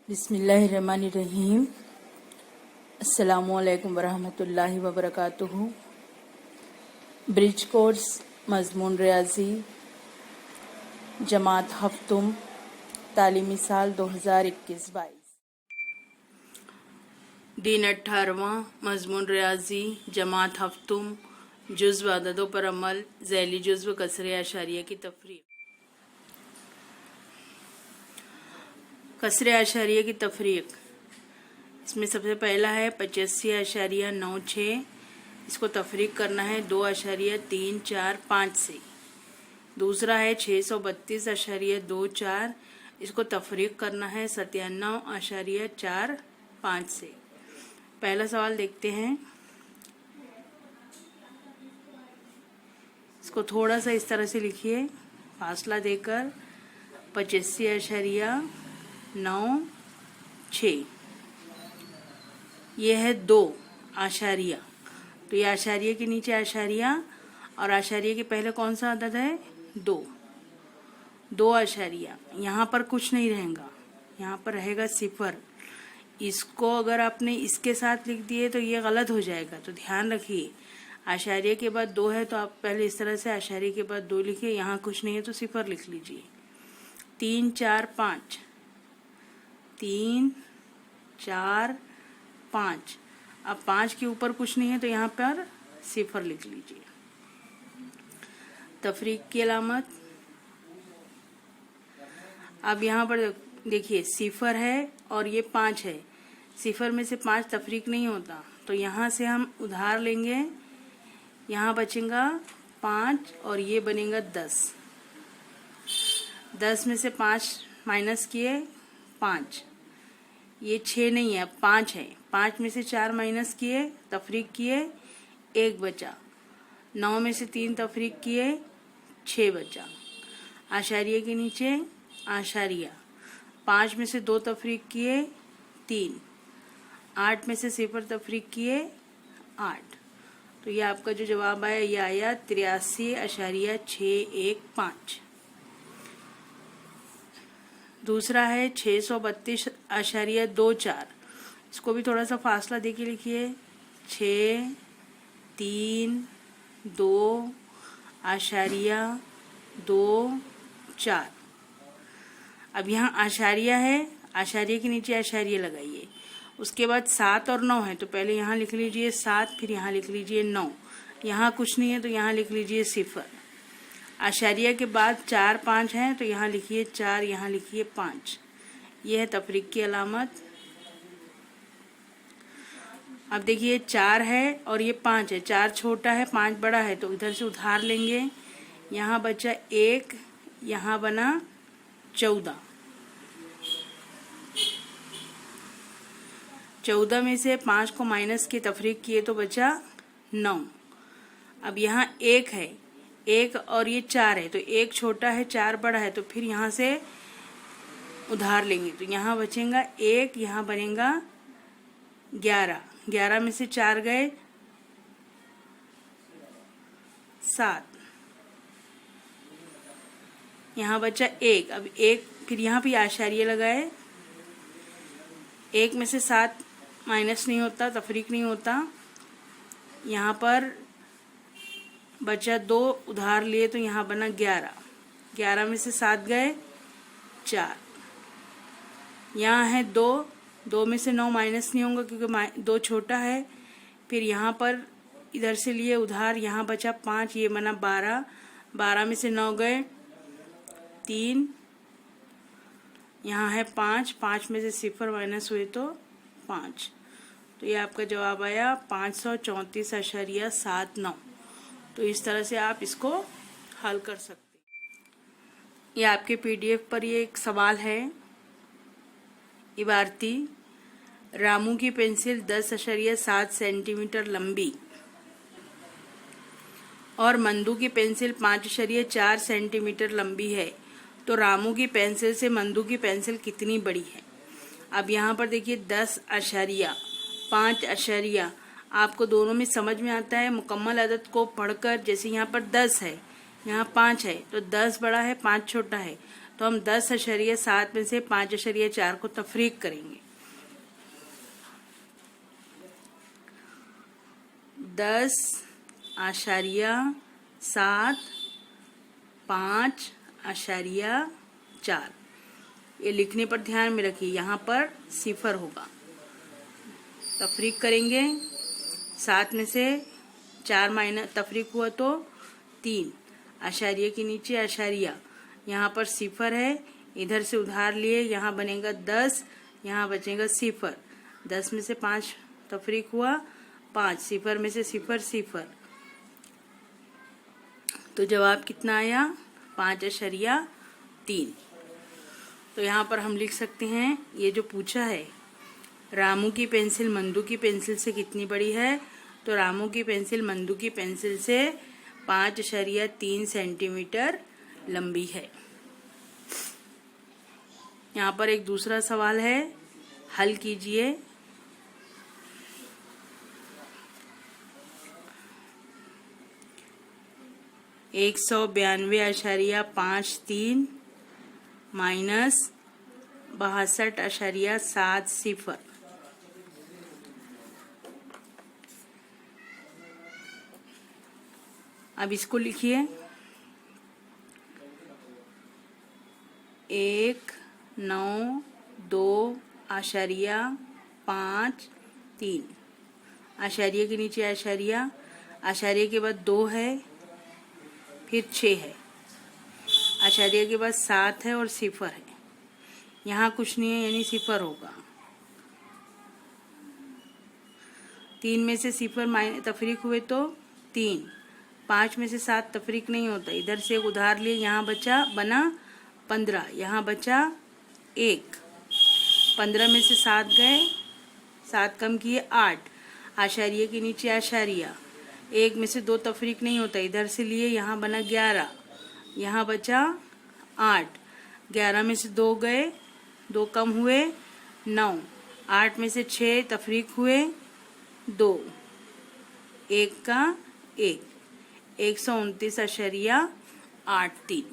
बिस्मिल्लाहिर्रहमानिर्रहीम। अस्सलामुअलैकुम वरहमतुल्लाहि वबरकातुहू। ब्रिज कोर्स मजमून रियाजी जमात हफ्तुम तालीमी साल 2021-22। दिन 18वां मजमून रियाजी जमात हफ्तुम जुज़्व अददों पर अमल ज़ैली जुज़्व कसरे आशारिया की तफरीक। कसरे आशारिया की तफरीक, इसमें सबसे पहला है 85.96। इसको तफरीक करना है 2.345 से। दूसरा है 632.24। इसको तफरीक करना है 97.45 से। पहला सवाल देखते हैं। इसको थोड़ा सा इस तरह से लिखिए, फासला देकर 85.96। ये है 2 आशारिया, तो ये आशारिया के नीचे आशारिया और आशारिया के पहले कौन सा अदद है? 2 आशारिया। यहाँ पर कुछ नहीं रहेगा, यहाँ पर रहेगा सिफर। इसको अगर आपने इसके साथ लिख दिए तो ये गलत हो जाएगा, तो ध्यान रखिए। आशारिया के बाद 2 है तो आप पहले इस तरह से आशारिया के बाद 2 लिखिए। यहाँ कुछ नहीं है तो सिफर लिख लीजिए। 3 4 5, 3 4 5। अब 5 के ऊपर कुछ नहीं है तो यहाँ पर सिफर लिख लीजिए। तफरीक की अलामत, अब यहाँ पर देखिए सिफर है और ये 5 है। सिफर में से 5 तफरीक नहीं होता, तो यहाँ से हम उधार लेंगे। यहाँ बचेगा 5 और ये बनेगा 10। 10 में से 5 माइनस किए 5, ये 6 नहीं है, 5 है। 5 में से 4 माइनस किए, तफरीक किए, 1 बचा। 9 में से 3 तफरीक किए, 6 बचा। आशारिया के नीचे आशारिया। 5 में से 2 तफरीक किए, 3। 8 में से सिफर तफरीक किए, 8। तो ये आपका जो जवाब आया ये आया 83.615। दूसरा है 632.24। इसको भी थोड़ा सा फासला देके लिखिए। 6 3 2 आशारिया 2 4। अब यहाँ आशारिया है, आशारिया के नीचे आशारिया लगाइए। उसके बाद 7 और 9 है तो पहले यहाँ लिख लीजिए 7, फिर यहाँ लिख लीजिए 9। यहाँ कुछ नहीं है तो यहाँ लिख लीजिए सिफर। आशारिया के बाद 4 5 हैं तो यहाँ लिखिए 4, यहाँ लिखिए 5। यह है तफरीक की अलामत। अब देखिए 4 है और ये 5 है। 4 छोटा है, 5 बड़ा है, तो इधर से उधार लेंगे। यहाँ बचा 1, यहाँ बना 14। 14 में से 5 को माइनस के तफरीक किए तो बचा 9। अब यहाँ 1 है, 1 और ये 4 है, तो 1 छोटा है 4 बड़ा है, तो फिर यहाँ से उधार लेंगे। तो यहाँ बचेगा 1, यहाँ बनेगा 11। 11 में से 4 गए 7, यहाँ बचा 1। अब 1 फिर यहाँ भी आशारिया लगाए। 1 में से 7 माइनस नहीं होता, तफरीक नहीं होता। यहाँ पर बचा 2, उधार लिए तो यहाँ बना 11। 11 में से 7 गए 4। यहाँ है 2, 2 में से 9 माइनस नहीं होगा क्योंकि 2 छोटा है। फिर यहाँ पर इधर से लिए उधार, यहाँ बचा 5, ये बना 12। 12 में से 9 गए 3, यहाँ है 5। 5 में से सिफर माइनस हुए तो 5। तो ये आपका जवाब आया 534.79। तो इस तरह से आप इसको हल कर सकते हैं। ये आपके पीडीएफ पर ये एक सवाल है इबारती। रामू की पेंसिल 10.7 सेंटीमीटर लंबी और मंदू की पेंसिल 5.4 सेंटीमीटर लंबी है, तो रामू की पेंसिल से मंदू की पेंसिल कितनी बड़ी है? अब यहाँ पर देखिए 10.5 अशरिया, आपको दोनों में समझ में आता है मुकम्मल अदद को पढ़कर। जैसे यहाँ पर 10 है, यहाँ 5 है, तो 10 बड़ा है 5 छोटा है, तो तो हम 10.7 में से 5.4 को तफरीक करेंगे। 10.7 5.4 ये लिखने पर ध्यान में रखिए, यहाँ पर सिफर होगा। तफरीक करेंगे, 7 में से 4 माइनस तफरीक हुआ तो 3, आशारिया के नीचे आशारिया, यहाँ पर सिफर है, इधर से उधार लिए, यहाँ बनेगा 10, यहाँ बचेगा सिफर। 10 में से 5 तफरीक हुआ 5, सिफर में से सिफर सिफर, तो जवाब कितना आया 5.3। तो यहाँ पर हम लिख सकते हैं, ये जो पूछा है रामू की पेंसिल मंदू की पेंसिल से कितनी बड़ी है, तो रामू की पेंसिल मंदू की पेंसिल से 5.3 सेंटीमीटर लंबी है। यहाँ पर एक दूसरा सवाल है, हल कीजिए। एक 192.53 माइनस 62.70। अब इसको लिखिए, 192.53, आशारिया के नीचे आशारिया, आशारिया के बाद 2 है, फिर 6 है, आशारिया के बाद 7 है और सिफर है। यहाँ कुछ नहीं है यानी सिफर होगा। 3 में से सिफर तफरीक हुए तो 3, 5 में से 7 तफरीक नहीं होता, इधर से एक उधार लिए, यहाँ बचा बना 15, यहाँ बचा 1, 15 में से 7 गए, 7 कम किए 8, आशारिया के नीचे आशारिया, 1 में से 2 तफरीक नहीं होता, इधर से लिए, यहाँ बना 11, यहाँ बचा 8, 11 में से 2 गए, 2 कम हुए 9, 8 में से 6 तफरीक हुए 2, 1 का 1, 129.83।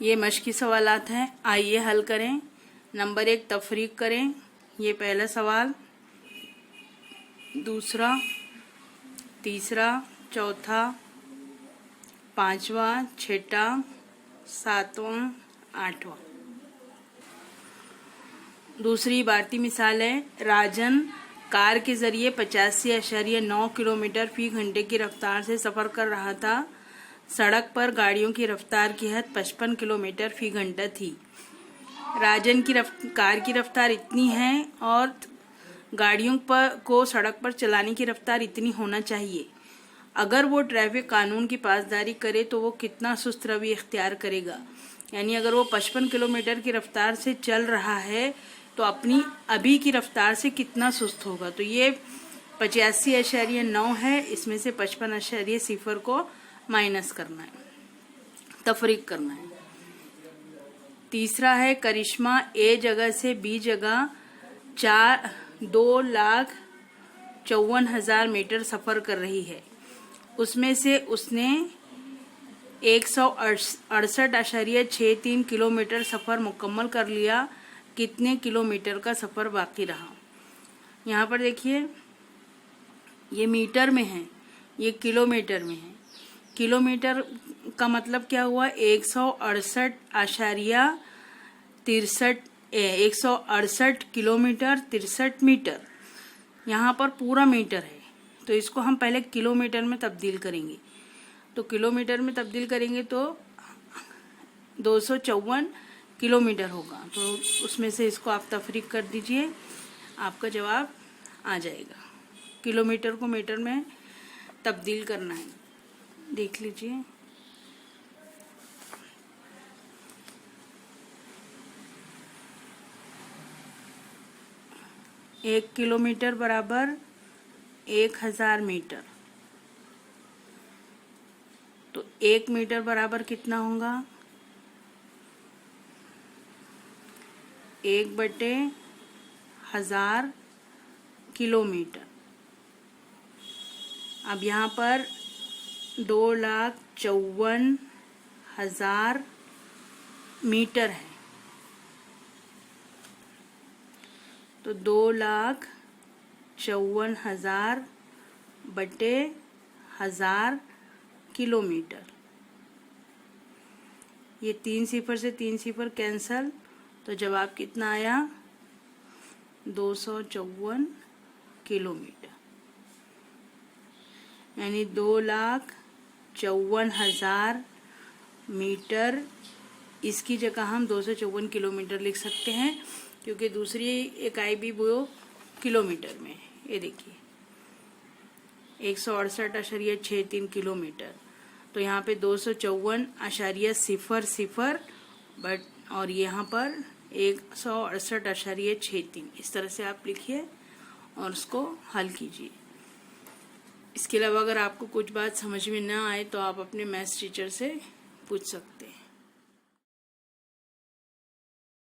ये मश्की सवालात हैं, आइए हल करें। नंबर 1 तफरीक करें, ये पहला सवाल, दूसरा, तीसरा, चौथा, पांचवा, छठा, सातवां, आठवां। दूसरी इबारती मिसाल है, राजन कार के जरिए 85.9 किलोमीटर फी घंटे की रफ्तार से सफर कर रहा था। सड़क पर गाड़ियों की रफ्तार की हद 55 किलोमीटर फी घंटा थी। राजन की कार की रफ्तार इतनी है और गाड़ियों को सड़क पर चलाने की रफ्तार इतनी होना चाहिए। अगर वो ट्रैफिक कानून की पासदारी करे तो वो कितना सुस्त रवैया इख्तियार करेगा। यानी अगर वो 55 किलोमीटर की रफ्तार से चल रहा है तो अपनी अभी की रफ्तार से कितना सुस्त होगा। तो ये 85.9 है, इसमें से 55.0 को माइनस करना है, तफरीक करना है। तीसरा है, करिश्मा ए जगह से बी जगह 2,54,000 मीटर सफर कर रही है। उसमें से उसने 168.63 किलोमीटर सफर मुकम्मल कर लिया। कितने किलोमीटर का सफर बाकी रहा। यहाँ पर देखिए, ये मीटर में है, ये किलोमीटर में है। किलोमीटर का मतलब क्या हुआ, 168 किलोमीटर 63 मीटर। यहाँ पर पूरा मीटर है, तो इसको हम पहले किलोमीटर में तब्दील करेंगे। तो किलोमीटर में तब्दील करेंगे तो 254 किलोमीटर होगा। तो उसमें से इसको आप तफरीक कर दीजिए, आपका जवाब आ जाएगा। किलोमीटर को मीटर में तब्दील करना है, देख लीजिए। एक किलोमीटर बराबर 1000 मीटर। तो 1 मीटर बराबर कितना होगा, 1/1000 किलोमीटर। अब यहाँ पर 2,54,000 1000 मीटर है। तो 2,54,000 बटे 1000 किलोमीटर। ये 3 सिफर से 3 सिफर कैंसल, तो जवाब कितना आया? 254 किलोमीटर। यानी 2,54,000 मीटर। इसकी जगह हम 254 किलोमीटर लिख सकते हैं, क्योंकि दूसरी इकाई भी वो किलोमीटर में है। ये देखिए 168.63 किलोमीटर। तो यहाँ पे 254.00 बट और यहाँ पर 168.63। इस तरह से आप लिखिए और उसको हल कीजिए। इसके अलावा अगर आपको कुछ बात समझ में ना आए तो आप अपने मैथ्स टीचर से पूछ सकते हैं।